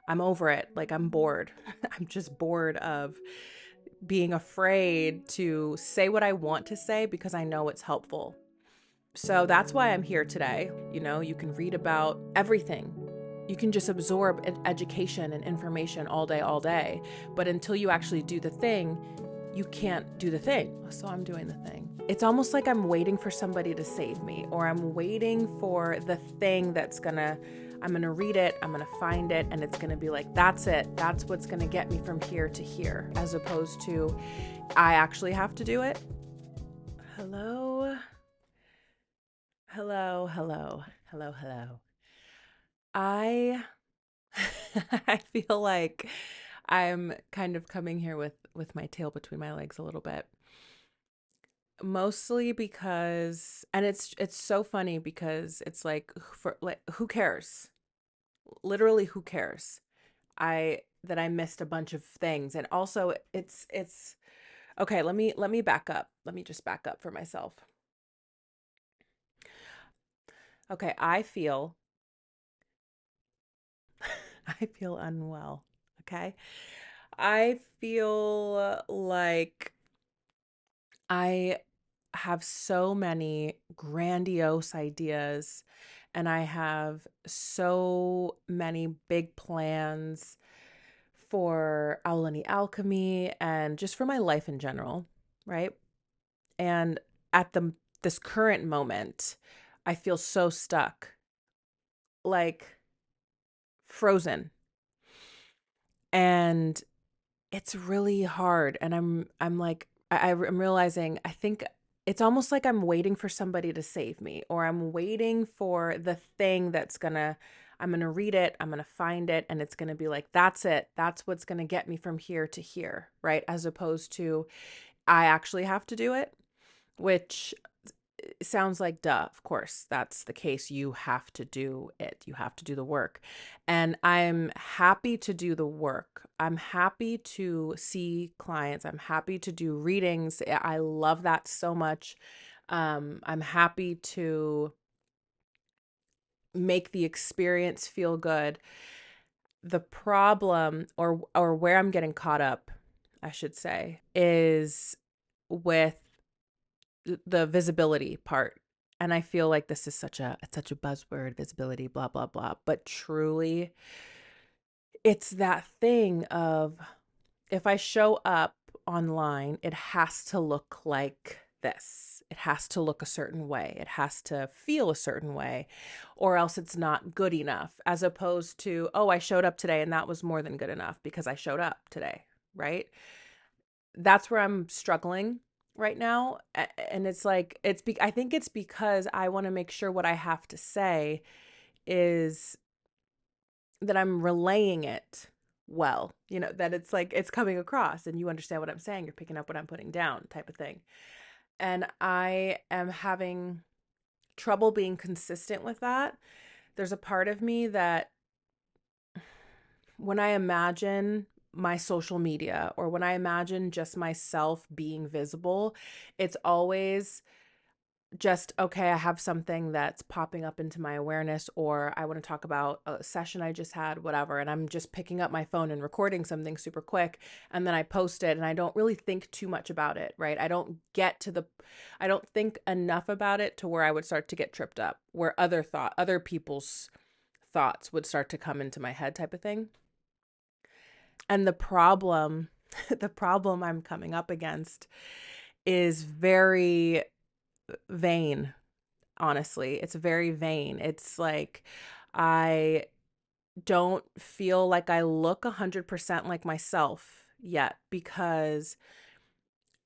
I'm over it. Like, I'm bored. I'm just bored of being afraid to say what I want to say because I know it's helpful. So that's why I'm here today. You can read about everything. You can just absorb education and information all day. But until you actually do the thing, you can't do the thing. So I'm doing the thing. It's almost like I'm waiting for somebody to save me, or I'm waiting for the thing I'm gonna read it, I'm gonna find it, and it's gonna be like, that's it. That's what's gonna get me from here to here, as opposed to I actually have to do it. Hello, hello, hello, hello, hello. I I feel like I'm kind of coming here with my tail between my legs a little bit. Mostly because, and it's so funny because it's like, who cares? Literally, who cares? I missed a bunch of things, and also it's okay. Let me back up. Let me just back up for myself. Okay, I feel unwell. Okay, I feel like I have so many grandiose ideas, and I have so many big plans for Aulani Alchemy and just for my life in general, right? And at this current moment, I feel so stuck, like frozen. And it's really hard, and I'm like I'm realizing, I think it's almost like I'm waiting for somebody to save me, or I'm waiting for the thing I'm gonna read it, I'm gonna find it, and it's gonna be like, that's it. That's what's gonna get me from here to here, right? As opposed to I actually have to do it, which sounds like, duh, of course, that's the case. You have to do it. You have to do the work. And I'm happy to do the work. I'm happy to see clients. I'm happy to do readings. I love that so much. I'm happy to make the experience feel good. The problem, or where I'm getting caught up, I should say, is with the visibility part. And I feel like this is such a buzzword, visibility, blah blah blah, but truly it's that thing of, if I show up online, it has to look like this. It has to look a certain way. It has to feel a certain way, or else it's not good enough. As opposed to, oh, I showed up today and that was more than good enough because I showed up today, right? That's where I'm struggling right now. And it's like, I think it's because I want to make sure what I have to say is that I'm relaying it well, that it's like it's coming across and you understand what I'm saying, you're picking up what I'm putting down, type of thing. And I am having trouble being consistent with that. There's a part of me that, when I imagine my social media, or when I imagine just myself being visible, it's always just, okay, I have something that's popping up into my awareness, or I want to talk about a session I just had, whatever, and I'm just picking up my phone and recording something super quick, and then I post it, and I don't really think too much about it, right? I don't think enough about it to where I would start to get tripped up, where other people's thoughts would start to come into my head, type of thing. And the problem, the problem I'm coming up against is very vain. Honestly, it's very vain. It's like, I don't feel like I look 100% like myself yet, because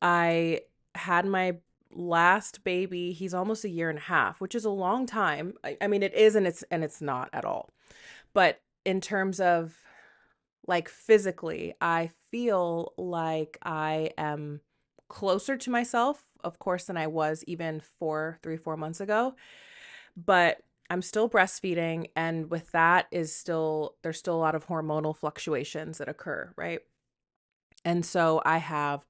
I had my last baby. He's almost a year and a half, which is a long time. I mean, it is, and it's not at all. But in terms of, like, physically, I feel like I am closer to myself, of course, than I was even 4 months ago. But I'm still breastfeeding, and with that there's still a lot of hormonal fluctuations that occur, right? And so I have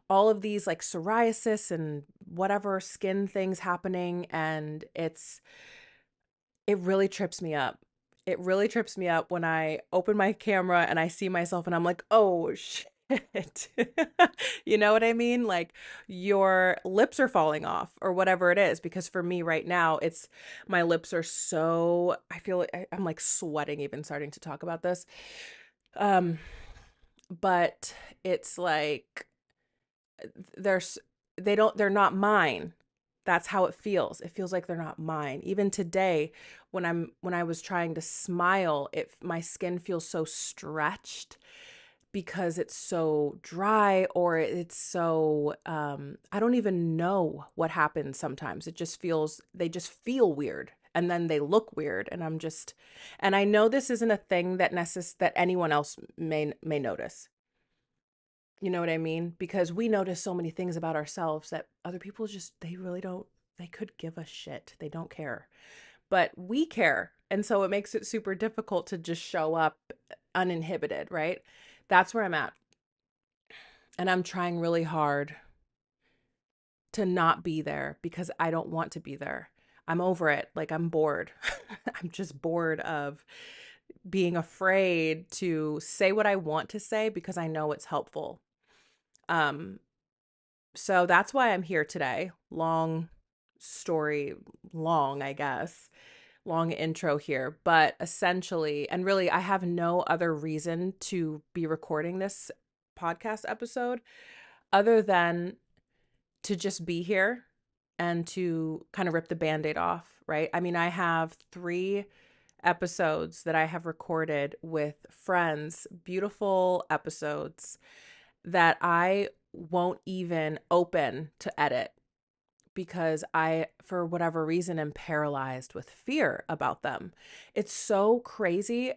all of these, like, psoriasis and whatever skin things happening, and it really trips me up. it really trips me up when I open my camera and I see myself and I'm like, oh shit. You know what I mean? Like your lips are falling off or whatever it is. Because for me right now, it's my lips are so, I feel like I'm like sweating even starting to talk about this. Um, but it's like there's they're not mine. That's how it feels. It feels like they're not mine. Even today when I was trying to smile, it my skin feels so stretched because it's so dry or it's so I don't even know what happens sometimes. It just feels they just feel weird and then they look weird and I'm just and I know this isn't a thing that anyone else may notice. You know what I mean? Because we notice so many things about ourselves that other people just, they really don't, they could give a shit. They don't care. But we care. And so it makes it super difficult to just show up uninhibited, right? That's where I'm at. And I'm trying really hard to not be there because I don't want to be there. I'm over it. Like I'm bored. I'm just bored of being afraid to say what I want to say because I know it's helpful. Um, So that's why I'm here today. Long story, long, I guess, long intro here. But essentially, and really, I have no other reason to be recording this podcast episode other than to just be here and to kind of rip the band aid off, right? I mean, I have 3 episodes that I have recorded with friends, beautiful episodes that I won't even open to edit because I, for whatever reason, am paralyzed with fear about them. It's so crazy.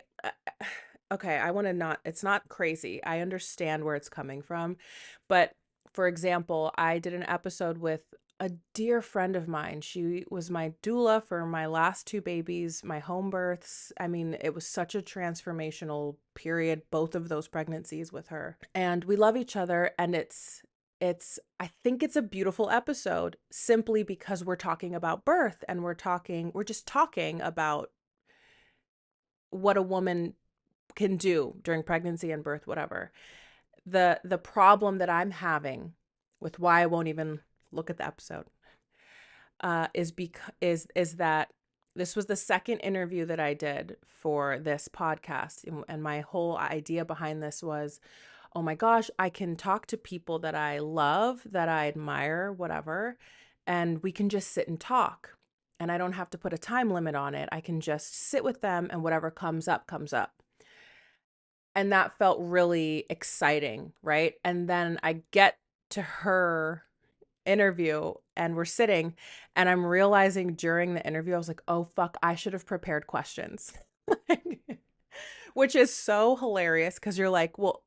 Okay, I want to not, it's not crazy. I understand where it's coming from. But for example, I did an episode with a dear friend of mine. She was my doula for my last 2 babies, my home births. I mean, it was such a transformational period, both of those pregnancies with her. And we love each other and it's I think it's a beautiful episode simply because we're talking about birth and we're just talking about what a woman can do during pregnancy and birth, whatever. The problem that I'm having with why I won't even look at the episode is that this was the second interview that I did for this podcast, and my whole idea behind this was, oh my gosh, I can talk to people that I love, that I admire, whatever, and we can just sit and talk. And I don't have to put a time limit on it. I can just sit with them and whatever comes up, comes up. And that felt really exciting, right? And then I get to her interview and we're sitting and I'm realizing during the interview, I was like, oh, fuck, I should have prepared questions. Which is so hilarious because you're like, well,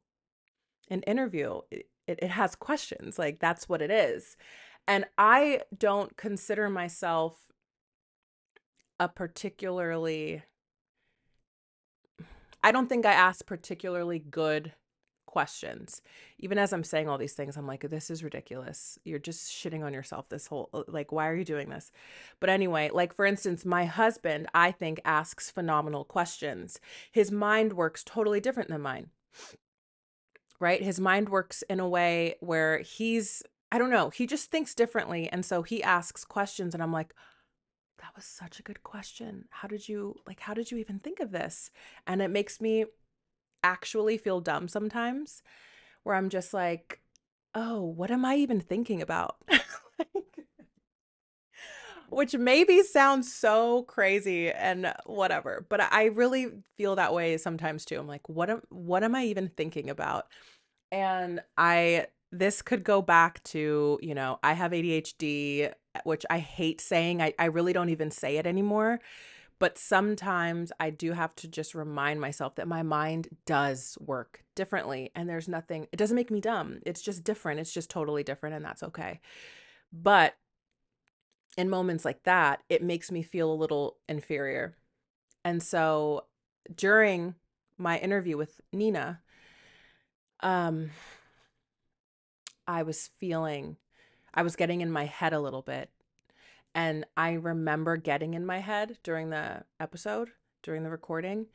an interview, it has questions. Like that's what it is. And I don't consider myself a particularly, I don't think I ask particularly good questions. Even as I'm saying all these things, I'm like, this is ridiculous. You're just shitting on yourself this whole, like, why are you doing this? But anyway, like, for instance, my husband, I think, asks phenomenal questions. His mind works totally different than mine, right? His mind works in a way where I don't know, he just thinks differently. And so he asks questions, and I'm like, that was such a good question. How did you even think of this? And it makes me actually feel dumb sometimes where I'm just like, oh, what am I even thinking about? Which maybe sounds so crazy and whatever, but I really feel that way sometimes too. I'm like, what am I even thinking about? And this could go back to, I have ADHD, which I hate saying. I really don't even say it anymore. But sometimes I do have to just remind myself that my mind does work differently. And it doesn't make me dumb. It's just different. It's just totally different. And that's okay. But in moments like that, it makes me feel a little inferior. And so during my interview with Nina, um, I was feeling, I was getting in my head a little bit. And I remember getting in my head during the episode, during the recording.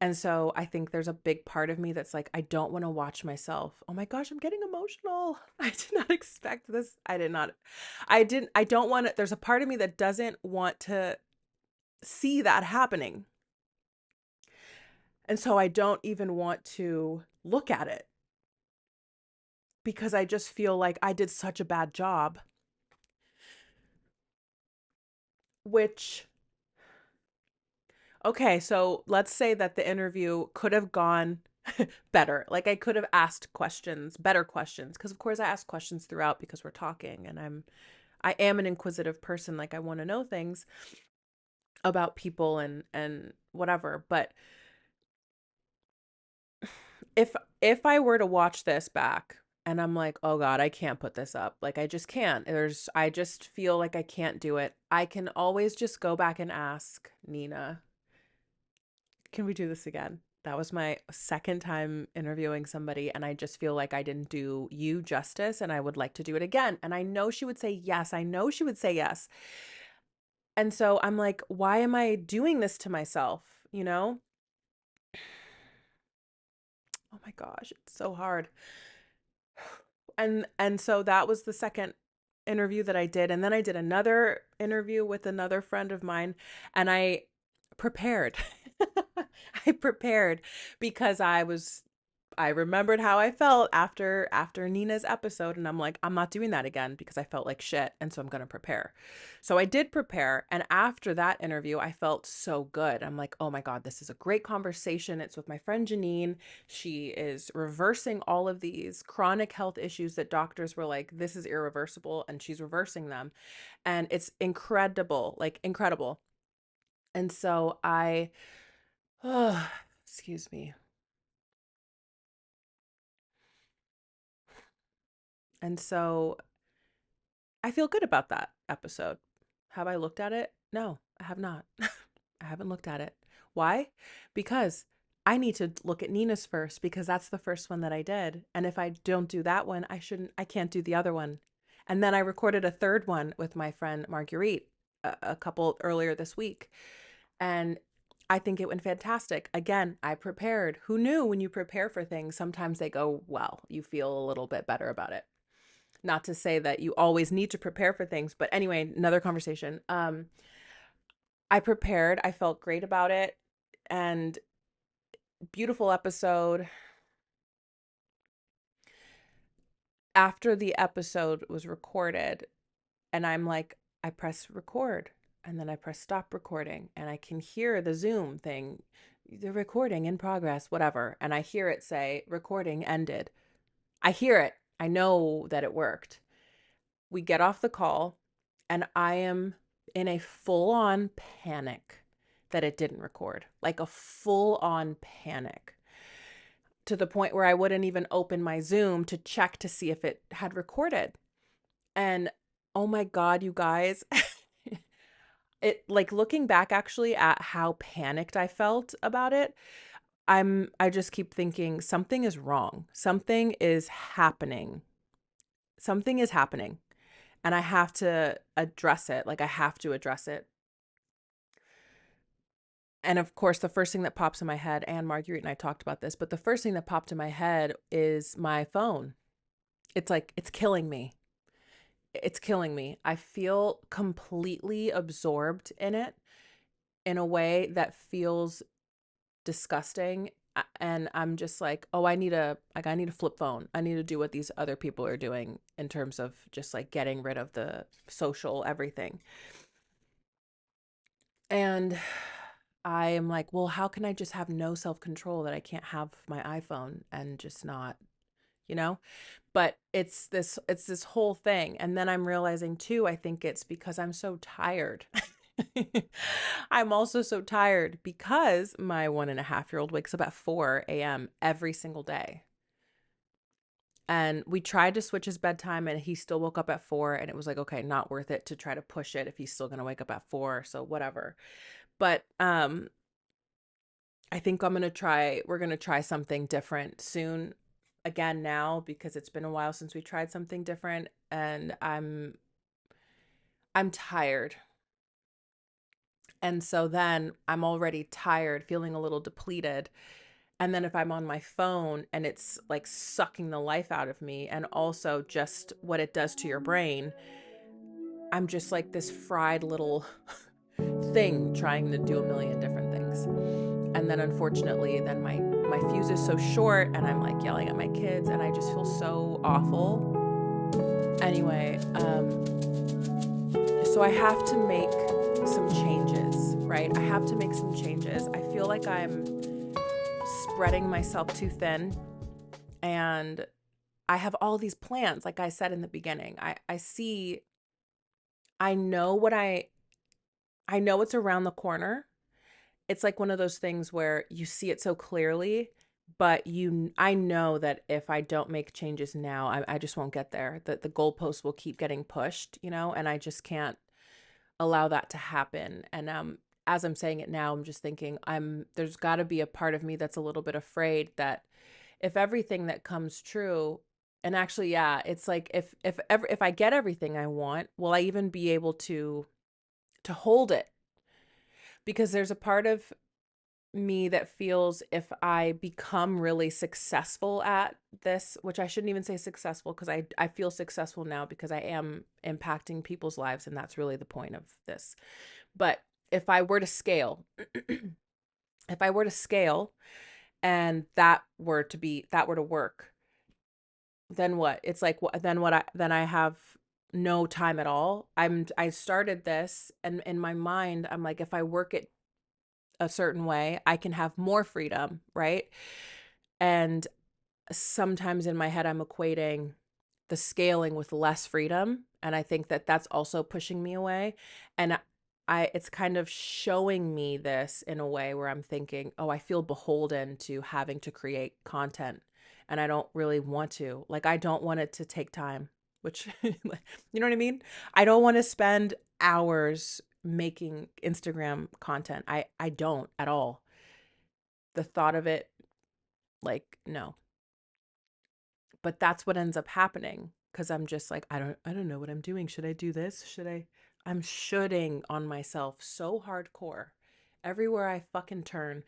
And so I think there's a big part of me that's like, I don't want to watch myself. Oh my gosh, I'm getting emotional. I did not expect this. I don't want to. There's a part of me that doesn't want to see that happening. And so I don't even want to look at it because I just feel like I did such a bad job, which, okay, so let's say that the interview could have gone better. Like I could have asked questions, better questions, because of course I ask questions throughout because we're talking and I am an inquisitive person. Like I want to know things about people and whatever. But if if I were to watch this back and I'm like, "Oh god, I can't put this up." Like I just can't. I just feel like I can't do it. I can always just go back and ask Nina, "Can we do this again?" That was my second time interviewing somebody and I just feel like I didn't do you justice and I would like to do it again. And I know she would say yes. I know she would say yes. And so I'm like, "Why am I doing this to myself?" You know? Oh my gosh, it's so hard. And so that was the second interview that I did, and then I did another interview with another friend of mine, and I prepared. I prepared because I remembered how I felt after Nina's episode and I'm like, I'm not doing that again because I felt like shit and so I'm going to prepare. So I did prepare and after that interview I felt so good. I'm like, "Oh my god, this is a great conversation. It's with my friend Janine. She is reversing all of these chronic health issues that doctors were like this is irreversible and she's reversing them and it's incredible, like incredible." And so I oh, excuse me. And so I feel good about that episode. Have I looked at it? No, I have not. I haven't looked at it. Why? Because I need to look at Nina's first because that's the first one that I did. And if I don't do that one, I can't do the other one. And then I recorded a third one with my friend Marguerite a couple earlier this week. And I think it went fantastic. Again, I prepared. Who knew when you prepare for things, sometimes they go well. You feel a little bit better about it. Not to say that you always need to prepare for things, but anyway, another conversation. I prepared. I felt great about it. And beautiful episode. After the episode was recorded, and I'm like, I press record and then I press stop recording, and I can hear the Zoom thing, the recording in progress, whatever. And I hear it say, recording ended. I hear it. I know that it worked. We get off the call, and I am in a full on panic that it didn't record, like a full on panic to the point where I wouldn't even open my Zoom to check to see if it had recorded. And oh my God, you guys, it like looking back actually at how panicked I felt about it, I just keep thinking something is wrong. Something is happening. Something is happening. And I have to address it. Like I have to address it. And of course, the first thing that pops in my head, and Marguerite and I talked about this, but the first thing that popped in my head is my phone. It's like, it's killing me. It's killing me. I feel completely absorbed in it in a way that feels disgusting. And I'm just like, oh, I need a flip phone. I need to do what these other people are doing in terms of just like getting rid of the social everything. And I am like, well, how can I just have no self-control that I can't have my iPhone and just not, you know? But it's this whole thing. And then I'm realizing too, I think it's because I'm so tired. I'm also so tired because my 1.5-year-old wakes up at 4 a.m. every single day. And we tried to switch his bedtime and he still woke up at 4 and it was like, okay, not worth it to try to push it if he's still going to wake up at 4, so whatever. But I think we're going to try something different soon again now because it's been a while since we tried something different and I'm tired. And so then I'm already tired, feeling a little depleted. And then if I'm on my phone and it's like sucking the life out of me, and also just what it does to your brain, I'm just like this fried little thing trying to do a million different things. And then unfortunately, then my fuse is so short and I'm like yelling at my kids and I just feel so awful. Anyway, so I have to make some changes, right? I have to make some changes. I feel like I'm spreading myself too thin, and I have all these plans. Like I said in the beginning, I see, I know what I know it's around the corner. It's like one of those things where you see it so clearly, but I know that if I don't make changes now, I just won't get there. That the goalposts will keep getting pushed, and I just can't allow that to happen. And as I'm saying it now, I'm just thinking there's got to be a part of me that's a little bit afraid that if everything that comes true, and actually, yeah, it's like if I get everything I want, will I even be able to hold it? Because there's a part of me that feels if I become really successful at this, which I shouldn't even say successful because I feel successful now because I am impacting people's lives, and that's really the point of this. But if I were to scale, if I were to scale and that were to work, then what? It's like then I have no time at all. I started this, and in my mind I'm like, if I work it a certain way, I can have more freedom, right? And sometimes in my head I'm equating the scaling with less freedom, and I think that that's also pushing me away. And I it's kind of showing me this in a way where I'm thinking, oh, I feel beholden to having to create content, and I don't really want to. Like, I don't want it to take time, which you know what I mean? I don't want to spend hours making Instagram content. I don't at all. The thought of it, like, no. But that's what ends up happening because I'm just like, I don't know what I'm doing. Should I do this? I'm shoulding on myself so hardcore everywhere I fucking turn.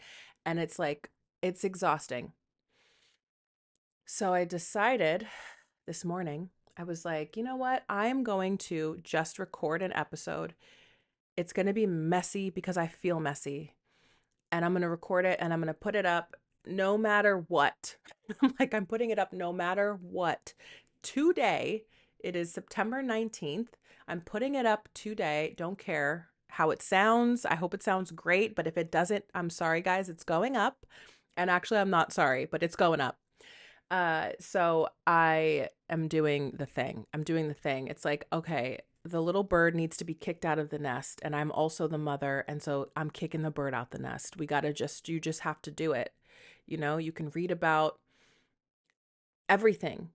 And it's like, it's exhausting. So I decided this morning, I was like, you know what? I am going to just record an episode. It's going to be messy because I feel messy. And I'm going to record it and I'm going to put it up no matter what. I'm putting it up no matter what. Today, it is September 19th. I'm putting it up today. Don't care how it sounds. I hope it sounds great, but if it doesn't, I'm sorry, guys. It's going up. And actually, I'm not sorry, but it's going up. So I am doing the thing. I'm doing the thing. It's like, okay, the little bird needs to be kicked out of the nest, and I'm also the mother, and so I'm kicking the bird out the nest. You just have to do it. You can read about everything.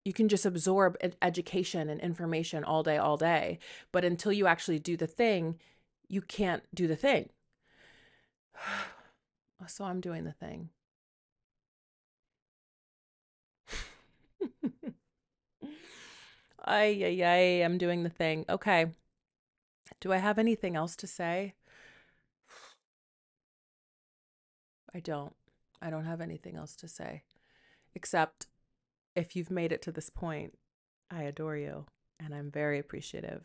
You can just absorb education and information all day. But until you actually do the thing, you can't do the thing. So I'm doing the thing. Ay, I'm doing the thing. Okay. Do I have anything else to say? I don't. I don't have anything else to say. Except if you've made it to this point, I adore you and I'm very appreciative.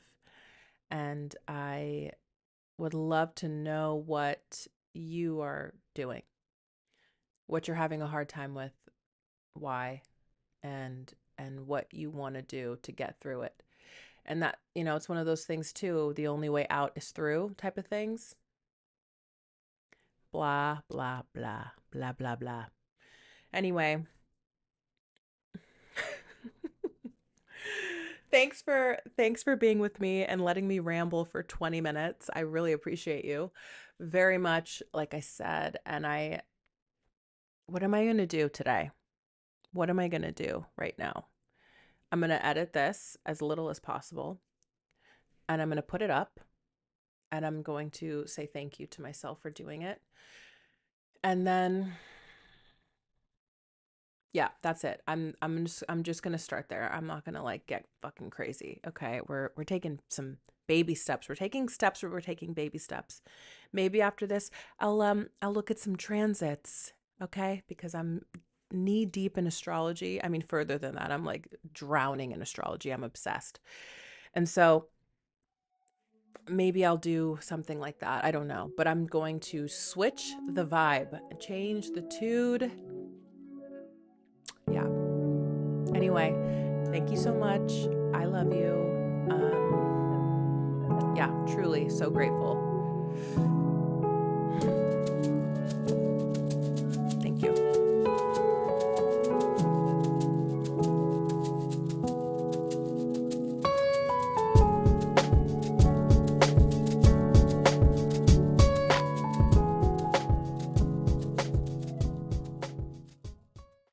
And I would love to know what you are doing, what you're having a hard time with, why, and what you want to do to get through it. And that, it's one of those things too, the only way out is through type of things. Blah, blah, blah, blah, blah, blah. Anyway, thanks for being with me and letting me ramble for 20 minutes. I really appreciate you very much, like I said. And what am I going to do today? What am I going to do right now? I'm going to edit this as little as possible, and I'm going to put it up, and I'm going to say thank you to myself for doing it. And then Yeah, that's it. I'm just gonna start there. I'm not gonna like get fucking crazy. Okay. We're taking some baby steps. We're taking steps where we're taking baby steps. Maybe after this, I'll look at some transits. Okay, because I'm knee deep in astrology. I mean, further than that, I'm like drowning in astrology. I'm obsessed. And so maybe I'll do something like that. I don't know. But I'm going to switch the vibe, change the tude. Yeah. Anyway, thank you so much. I love you. Yeah, truly so grateful.